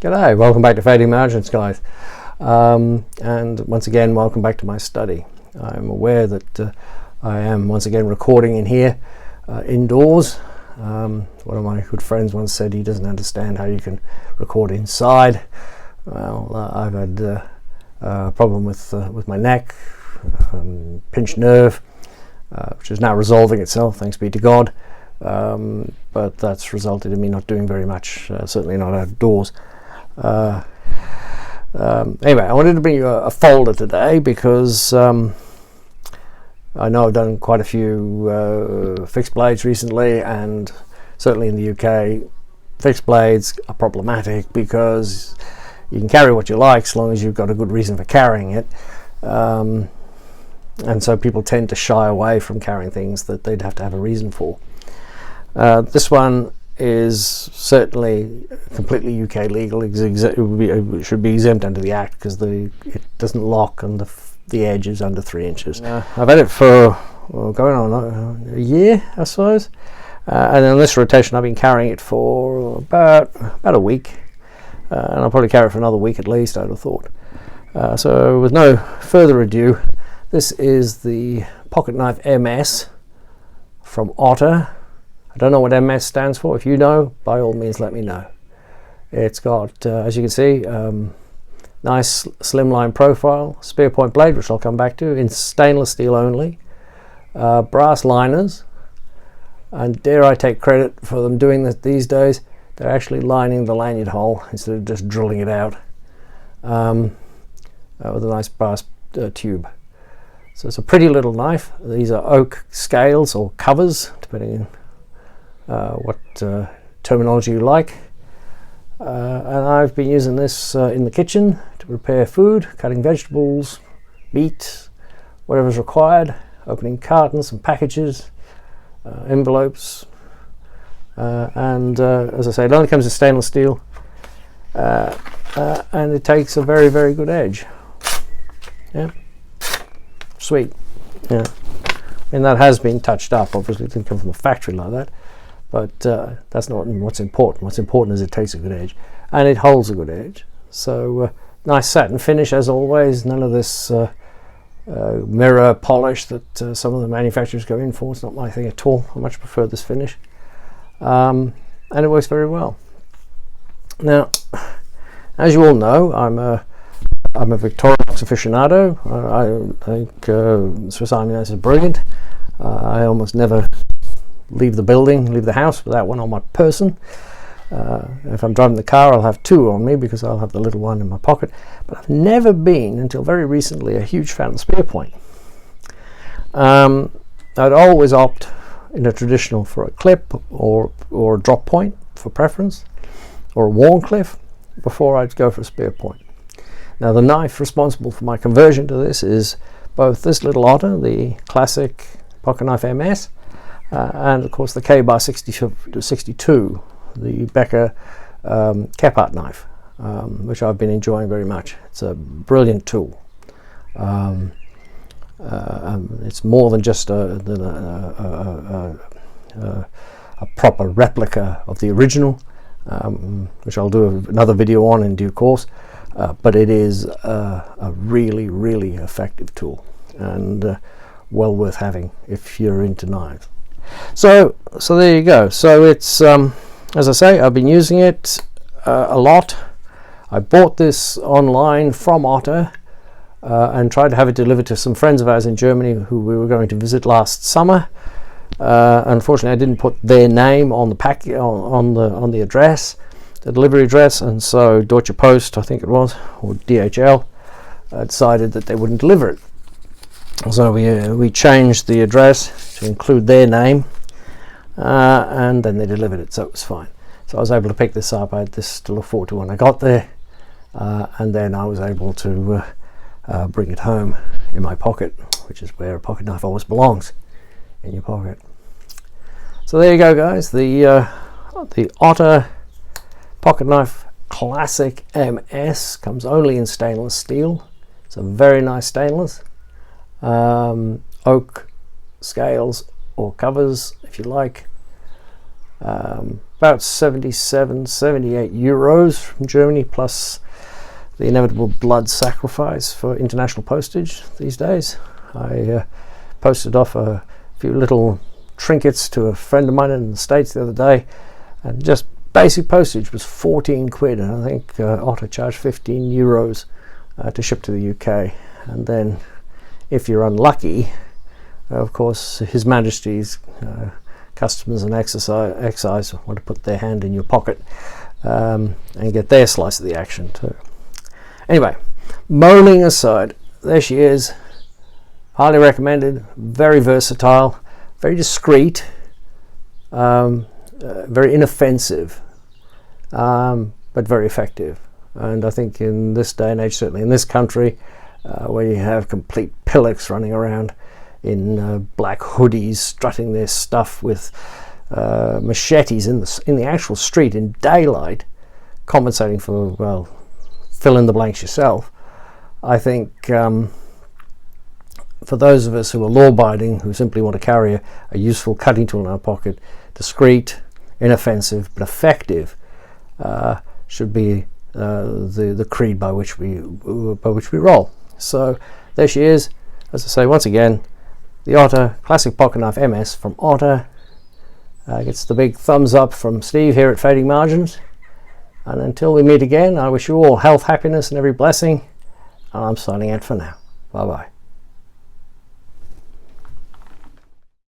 G'day, welcome back to Fading Margins, guys. And once again, welcome back to my study. I'm aware that I am once again recording in here indoors. One of my good friends once said he doesn't understand how you can record inside. Well, I've had a problem with my neck, pinched nerve, which is now resolving itself, thanks be to God. But that's resulted in me not doing very much, certainly not outdoors. Anyway, I wanted to bring you a folder today because I know I've done quite a few fixed blades recently, and certainly in the UK fixed blades are problematic because you can carry what you like as long as you've got a good reason for carrying it, and so people tend to shy away from carrying things that they'd have to have a reason for. This one is certainly completely UK legal. It should be exempt under the Act because it doesn't lock and the edge is under 3 inches. I've had it for going on a year, I suppose, and on this rotation I've been carrying it for about a week, and I'll probably carry it for another week at least, I'd have thought. So with no further ado, this is the pocket knife MS from Otter. I don't know what MS stands for. If you know, by all means let me know. It's got, as you can see, nice slimline profile, spear point blade, which I'll come back to, in stainless steel only, brass liners, and dare I take credit for them doing this these days, they're actually lining the lanyard hole instead of just drilling it out with a nice brass tube. So it's a pretty little knife. These are oak scales or covers, depending on what terminology you like, and I've been using this in the kitchen to prepare food, cutting vegetables, meat, whatever's required, opening cartons and packages, envelopes, and as I say, it only comes in stainless steel, and it takes a very, very good edge. Yeah, sweet. Yeah, and that has been touched up. Obviously, it didn't come from a factory like that. But that's not what's important. What's important is it takes a good edge, and it holds a good edge. So nice satin finish as always. None of this mirror polish that some of the manufacturers go in for. It's not my thing at all. I much prefer this finish, and it works very well. Now, as you all know, I'm a Victorinox aficionado. I think Swiss Army knives are brilliant. I almost never leave the house without one on my person. If I'm driving the car, I'll have two on me because I'll have the little one in my pocket. But I've never been, until very recently, a huge fan of the spear point. I'd always opt in a traditional for a clip or a drop point for preference, or a worn cliff before I'd go for a spear point. Now the knife responsible for my conversion to this is both this little Otter, the classic pocket knife MS, and of course the K-Bar 62, the Becker Kephart knife, which I've been enjoying very much. It's a brilliant tool. It's more than just a proper replica of the original, which I'll do another video on in due course, but it is a really, really effective tool, and well worth having if you're into knives. So there you go. So it's as I say, I've been using it a lot. I bought this online from Otter and tried to have it delivered to some friends of ours in Germany who we were going to visit last summer. Unfortunately, I didn't put their name on the pack on the address, the delivery address, and so Deutsche Post, I think it was, or DHL, decided that they wouldn't deliver it. So we changed the address to include their name, and then they delivered it, so it was fine. So I was able to pick this up. I had this to look forward to when I got there, and then I was able to bring it home in my pocket, which is where a pocket knife always belongs, in your pocket. So there you go, guys. The Otter pocket knife classic MS comes only in stainless steel. It's a very nice stainless. Oak scales or covers if you like, About 77, 78 euros from Germany, plus the inevitable blood sacrifice for international postage these days. I posted off a few little trinkets to a friend of mine in the States the other day, and just basic postage was 14 quid, and I think Otter charged 15 euros to ship to the UK. And then if you're unlucky, of course, His Majesty's Customs and Excise want to put their hand in your pocket and get their slice of the action too. Anyway, moaning aside, there she is. Highly recommended, very versatile, very discreet, very inoffensive, but very effective. And I think in this day and age, certainly in this country, where you have complete pillocks running around in black hoodies, strutting their stuff with machetes in the actual street in daylight, compensating for, well, fill in the blanks yourself. I think for those of us who are law-abiding, who simply want to carry a useful cutting tool in our pocket, discreet, inoffensive, but effective, should be the creed by which we roll. So there she is. As I say, once again, the Otter Classic Pocket Knife MS from Otter gets the big thumbs up from Steve here at Fading Margins. And until we meet again, I wish you all health, happiness, and every blessing. And I'm signing out for now. Bye bye.